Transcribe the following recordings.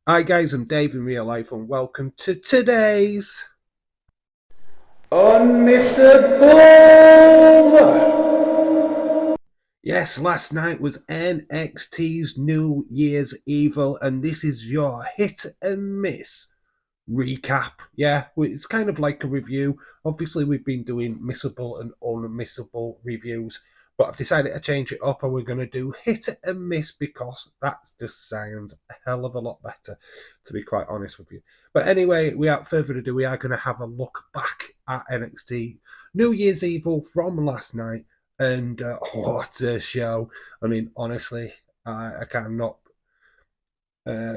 Hi guys, I'm Dave in real life and welcome to today's Unmissable! Yes, last night was NXT's New Year's Evil and this is your hit and miss recap. Yeah, it's kind of like a review. Obviously, we've been doing missable and unmissable reviews, but I've decided to change it up and we're going to do hit and miss because that just sounds a hell of a lot better, to be quite honest with you. But anyway, without further ado, we are going to have a look back at NXT New Year's Evil from last night. And what a show! I mean, honestly, I cannot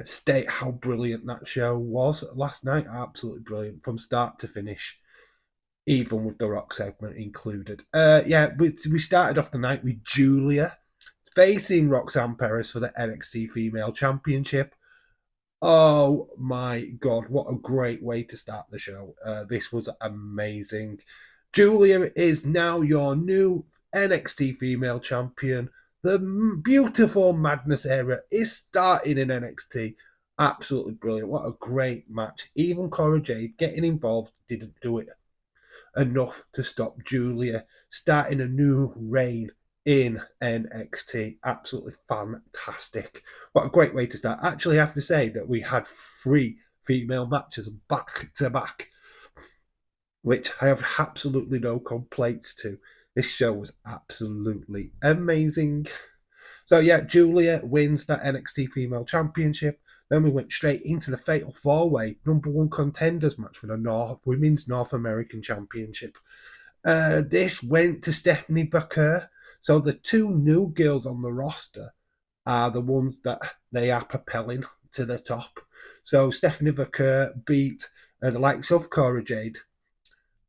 state how brilliant that show was last night. Absolutely brilliant from start to finish, even with the rock segment included. Yeah, we started off the night with Julia facing Roxan Perez for the NXT Female Championship. Oh my god, what a great way to start the show. This was amazing. Julia is now your new NXT Female Champion. The beautiful Madness era is starting in NXT. Absolutely brilliant. What a great match. Even Cora Jade getting involved didn't do it enough to stop Julia starting a new reign in NXT. Absolutely fantastic. What a great way to start. Actually, I have to say that we had 3 female matches back to back, which I have absolutely no complaints to. This show was absolutely amazing. So yeah, Julia wins that NXT Female Championship. Then we went straight into the Fatal 4-Way number one contenders match for the Women's North American Championship. This went to Stephanie Vaquer. So the 2 new girls on the roster are the ones that they are propelling to the top. So Stephanie Vaquer beat the likes of Cora Jade,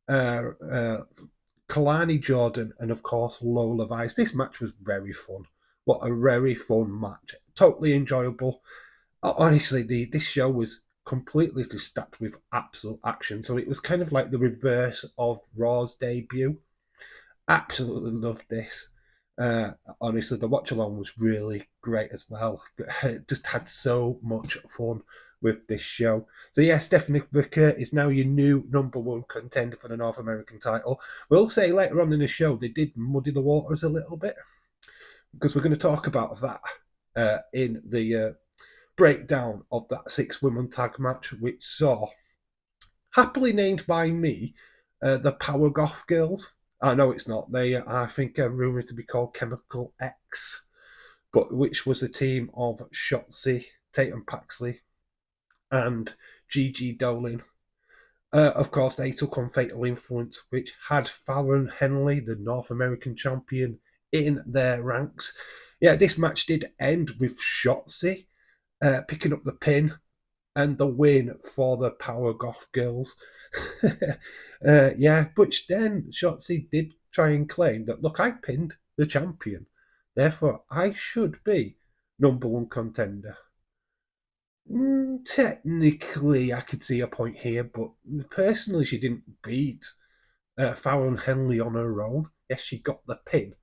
uh, uh, Kalani Jordan, and of course Lola Vice. This match was very fun. What a very fun match. Totally enjoyable. Honestly, this show was completely just stacked with absolute action. So it was kind of like the reverse of Raw's debut. Absolutely loved this. Uh, Honestly, the watch along was really great as well. Just had so much fun with this show. So yeah, Stephanie Vicker is now your new number one contender for the North American title. We'll say later on in the show they did muddy the waters a little bit because we're going to talk about that in the breakdown of that 6 women tag match, which saw happily named by me the Power Goth Girls. I know it's not. They, I think, are rumored to be called Chemical X, but which was a team of Shotzi, Tatum Paxley, and Gigi Dolin. Of course, they took on Fatal Influence, which had Fallon Henley, the North American champion, in their ranks. Yeah, this match did end with Shotzi picking up the pin and the win for the Power Goth Girls. Yeah, but then Shotzi did try and claim that, look, I pinned the champion. Therefore, I should be number one contender. Technically, I could see a point here, but personally, she didn't beat Fallon Henley on her own. Yes, she got the pin.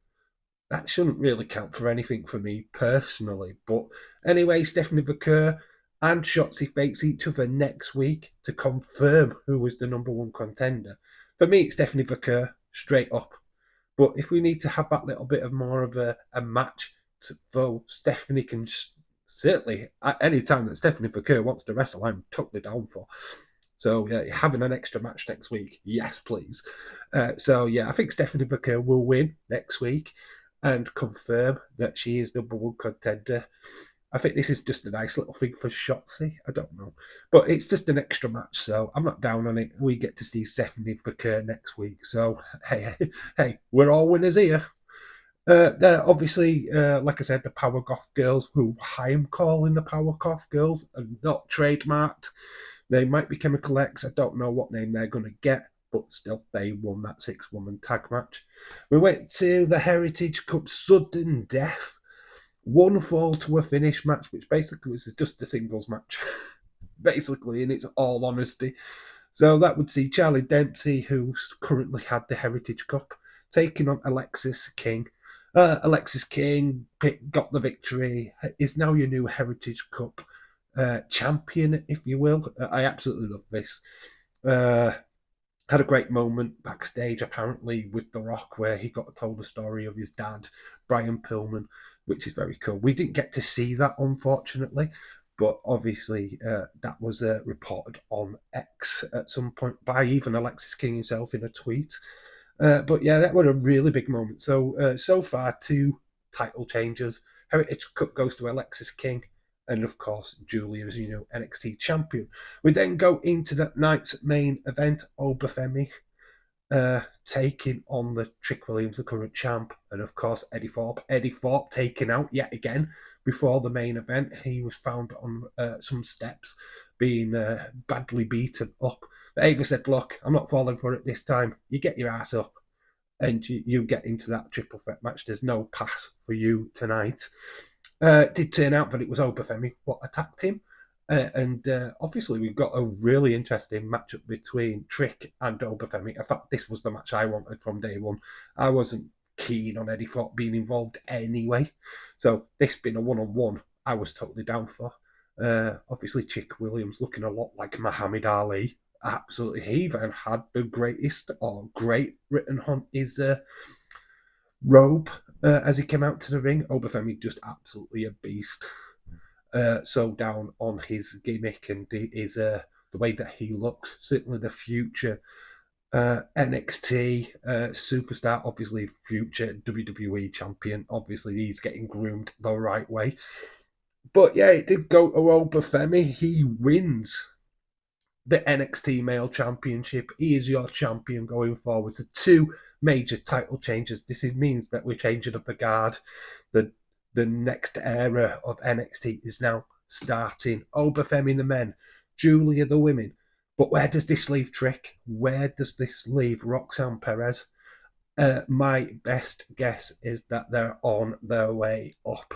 That shouldn't really count for anything for me personally. But anyway, Stephanie Vaquer and Shotzi face each other next week to confirm who was the number one contender. For me, it's Stephanie Vaquer, straight up. But if we need to have that little bit of more of a match, so Stephanie can certainly, at any time that Stephanie Vaquer wants to wrestle, I'm totally down for. So yeah, having an extra match next week, yes, please. So yeah, I think Stephanie Vaquer will win next week and confirm that she is number one contender. I think this is just a nice little thing for Shotzi. I don't know. But it's just an extra match, so I'm not down on it. We get to see Stephanie Vaquer next week. So, hey, we're all winners here. Obviously, like I said, the Power Goth Girls, who I'm calling the Power Goth Girls, are not trademarked. They might be Chemical X. I don't know what name they're going to get, but still, they won that 6 woman tag match. We went to the Heritage Cup sudden death. 1 fall to a finish match, which basically was just a singles match, basically, in its all honesty. So that would see Charlie Dempsey, who's currently had the Heritage Cup, taking on Alexis King. Alexis King got the victory, is now your new Heritage Cup champion, if you will. I absolutely love this. Had a great moment backstage, apparently, with The Rock, where he got told the story of his dad, Brian Pilman, which is very cool. We didn't get to see that, unfortunately, but obviously that was reported on X at some point by even Alexis King himself in a tweet. But yeah, that was a really big moment. So far, 2 title changes. Heritage Cup goes to Alexis King, and of course, Julia, as you know, NXT champion. We then go into that night's main event, Obi Bei taking on the Trick Williams, the current champ, and of course, Eddie Thorpe. Eddie Thorpe taken out yet again before the main event. He was found on some steps being badly beaten up. But Ava said, look, I'm not falling for it this time. You get your ass up and you get into that triple threat match. There's no pass for you tonight. It did turn out that it was Obi Bei what attacked him. And obviously, we've got a really interesting matchup between Trick and Obi Bei. In fact, this was the match I wanted from day one. I wasn't keen on Eddie Thorpe being involved anyway. So, this being a one-on-one, I was totally down for. Obviously, Trick Williams looking a lot like Muhammad Ali. Absolutely, he even had the greatest or great written on his robe as he came out to the ring. Obi Bei just absolutely a beast. So down on his gimmick and his the way that he looks. Certainly the future NXT superstar, obviously future WWE champion. Obviously he's getting groomed the right way. But yeah, it did go to Obi Bei. He wins the NXT Male Championship. He is your champion going forward. So 2 major title changes. This means that we're changing of the guard. The next era of NXT is now starting. Obi Bei the men, Julia the women. But where does this leave Trick? Where does this leave Roxanne Perez? My best guess is that they're on their way up.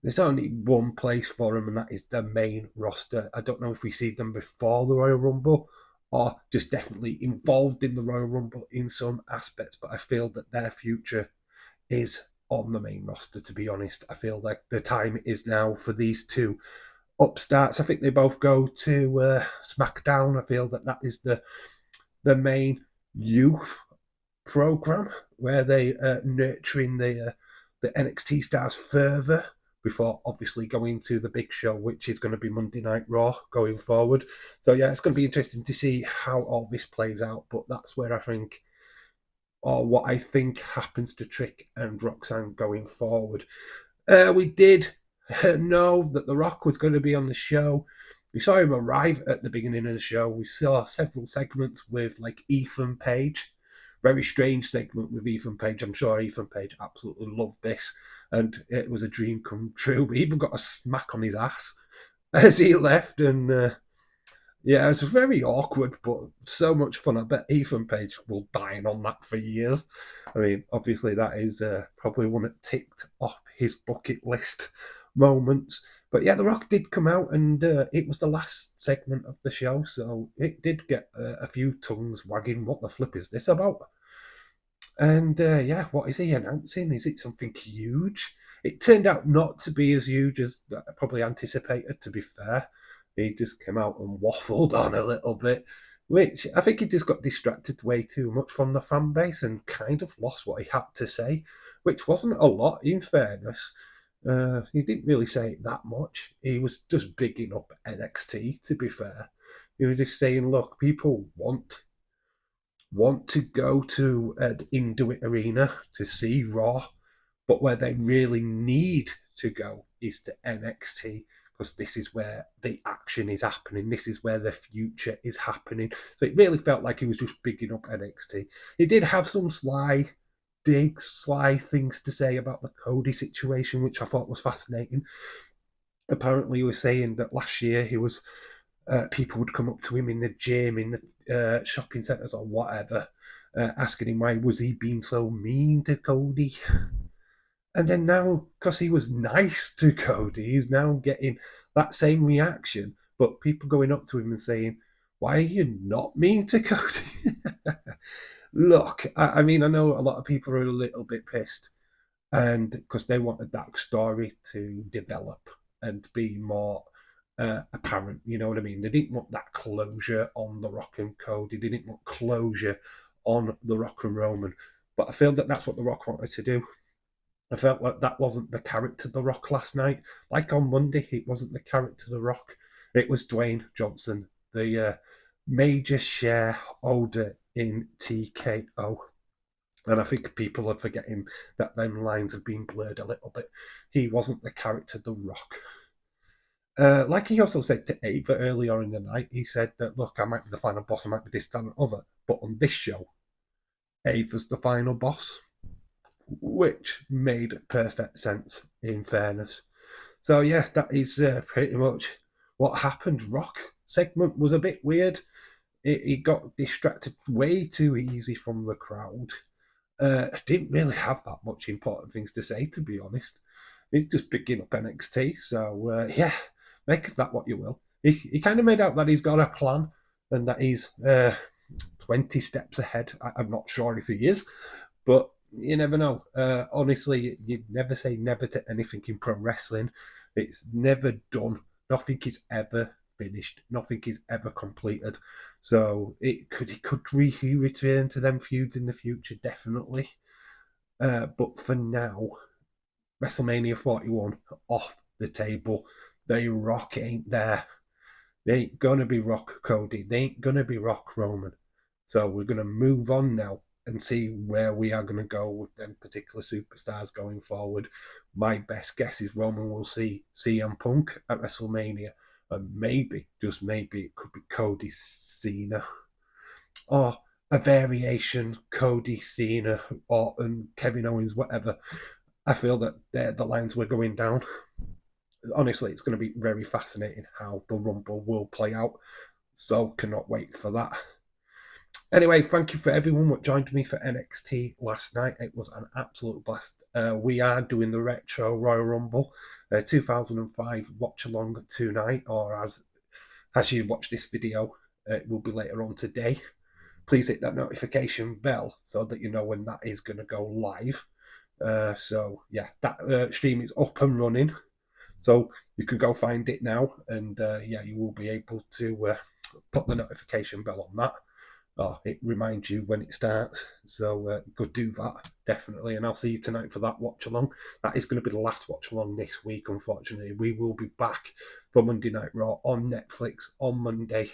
There's only one place for them, and that is the main roster. I don't know if we see them before the Royal Rumble or just definitely involved in the Royal Rumble in some aspects, but I feel that their future is on the main roster, to be honest. I feel like the time is now for these 2 upstarts. I think they both go to SmackDown. I feel that that is the main youth program where they nurturing the NXT stars further before obviously going to the big show, which is going to be Monday Night Raw going forward. So yeah, it's going to be interesting to see how all this plays out, but that's where I think, or what I think happens to Trick and Roxanne going forward. We did know that The Rock was going to be on the show. We saw him arrive at the beginning of the show. We saw several segments with like Ethan Page. Very strange segment with Ethan Page. I'm sure Ethan Page absolutely loved this. And it was a dream come true. We even got a smack on his ass as he left. And yeah, it was very awkward, but so much fun. I bet Ethan Page will dine on that for years. I mean, obviously, that is probably one that ticked off his bucket list moments. But yeah, The Rock did come out, and it was the last segment of the show, so it did get a few tongues wagging. What the flip is this about? And yeah, what is he announcing? Is it something huge? It turned out not to be as huge as I probably anticipated, to be fair. He just came out and waffled on a little bit, which I think he just got distracted way too much from the fan base and kind of lost what he had to say, which wasn't a lot, in fairness. He didn't really say it that much. He was just bigging up NXT, to be fair. He was just saying, look, people want to go to the Induit Arena to see Raw, but where they really need to go is to NXT, because this is where the action is happening. This is where the future is happening. So it really felt like he was just bigging up NXT. He did have some sly digs, sly things to say about the Cody situation, which I thought was fascinating. Apparently, he was saying that last year he was people would come up to him in the gym, in the shopping centres or whatever, asking him why was he being so mean to Cody. And then now, because he was nice to Cody, he's now getting that same reaction. But people going up to him and saying, why are you not mean to Cody? Look, I mean, I know a lot of people are a little bit pissed, and because they wanted that story to develop and be more apparent. You know what I mean? They didn't want that closure on The Rock and Cody. They didn't want closure on The Rock and Roman. But I feel that that's what The Rock wanted to do. I felt like that wasn't the character The Rock last night. Like on Monday, it wasn't the character The Rock. It was Dwayne Johnson, the major shareholder in TKO. And I think people are forgetting that them lines have been blurred a little bit. He wasn't the character The Rock. Like he also said to Ava earlier in the night, he said that, look, I might be the final boss, I might be this, that, and other. But on this show, Ava's the final boss, which made perfect sense, in fairness. So, yeah, that is pretty much what happened. Rock segment was a bit weird. He got distracted way too easy from the crowd. Didn't really have that much important things to say, to be honest. He's just picking up NXT, so yeah, make of that what you will. He kind of made out that he's got a plan and that he's 20 steps ahead. I'm not sure if he is, but you never know. Honestly, you never say never to anything in pro wrestling. It's never done. Nothing is ever finished. Nothing is ever completed. So he could return to them feuds in the future, definitely. But for now, WrestleMania 41 off the table. The Rock ain't there. They ain't gonna be Rock Cody. They ain't gonna be Rock Roman. So we're gonna move on now and see where we are gonna go with them particular superstars going forward. My best guess is Roman will see CM Punk at WrestleMania, and maybe, just maybe, it could be Cody Cena, or a variation Cody Cena or Kevin Owens, whatever. I feel that they're the lines we're going down. Honestly, it's going to be very fascinating how the Rumble will play out. So cannot wait for that. Anyway, thank you for everyone that joined me for NXT last night. It was an absolute blast. We are doing the Retro Royal Rumble 2005 watch along tonight, or as you watch this video, it will be later on today. Please hit that notification bell so that you know when that is going to go live. So yeah, that stream is up and running. So you can go find it now, and yeah, you will be able to put the notification bell on that. It reminds you when it starts. So go do that, definitely. And I'll see you tonight for that watch along. That is going to be the last watch along this week, unfortunately. We will be back for Monday Night Raw on Netflix on Monday.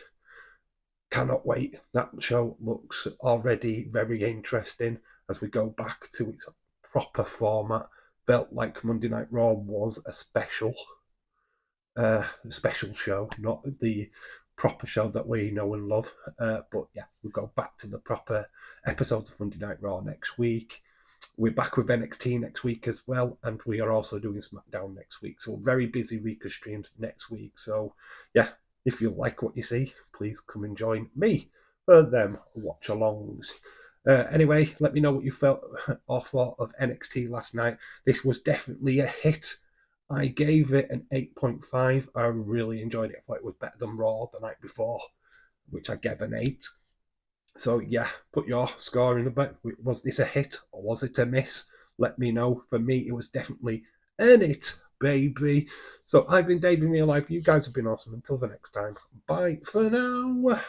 Cannot wait. That show looks already very interesting as we go back to its proper format. Felt like Monday Night Raw was a special show, not the proper show that we know and love. But yeah, we'll go back to the proper episodes of Monday Night Raw next week. We're back with NXT next week as well, and we are also doing SmackDown next week. So very busy week of streams next week. So yeah, if you like what you see, please come and join me for them watch-alongs. Anyway, let me know what you felt or thought of NXT last night. This was definitely a hit. I gave it an 8.5. I really enjoyed it. I thought it was better than Raw the night before, which I gave an 8. So yeah, put your score in the back. Was this a hit or was it a miss? Let me know. For me, it was definitely an it, baby. So I've been Dave in real life. You guys have been awesome. Until the next time, bye for now.